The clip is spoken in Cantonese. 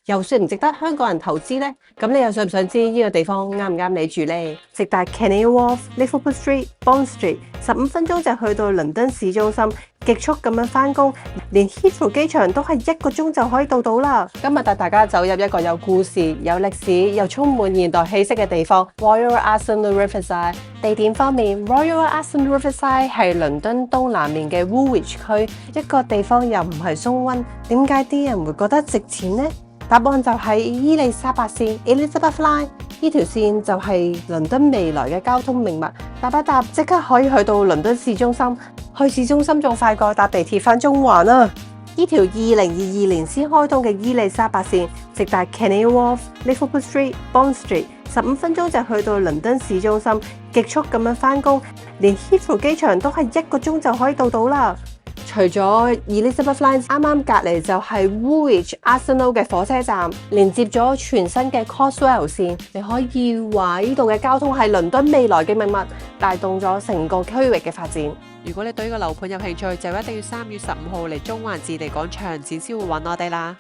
又算唔值得香港人投資呢？咁你又想唔想知呢個地方啱唔啱你住呢？直達 Canary Wharf、Liverpool Street、Bond Street，15分鐘就去到倫敦市中心，極速咁樣返工，連 Heathrow 機場都係1個鐘就可以到到啦。今日帶大家走入一個有故事、有歷史又充滿現代氣息嘅地方 ——Royal Arsenal Riverside。地點方面 ，Royal Arsenal Riverside 係倫敦東南面嘅 Woolwich 區，一個地方又唔係鬆溫，點解啲人會覺得值錢呢？答案就係伊利沙伯線 （Elizabeth Line）。呢條線就係倫敦未來嘅交通命脈，搭一搭即刻可以去到倫敦市中心，去市中心仲快過搭地鐵返中環啊！呢條2022年先開通嘅伊利沙伯線，直達 Canary Wharf、Liverpool Street、Bond Street，15分鐘就去到倫敦市中心，極速咁樣返工，連 Heathrow 機場都係1個鐘就可以到到啦。除咗 Elizabeth Line， 啱啱隔離就係 Woolwich Arsenal 嘅火車站，連接咗全新嘅 Crossrail 線。你可以話呢度嘅交通係倫敦未來嘅命脈，帶動咗成個區域嘅發展。如果你對呢個樓盤有興趣，就一定要3月15號嚟中環置地廣場展先會揾我哋啦。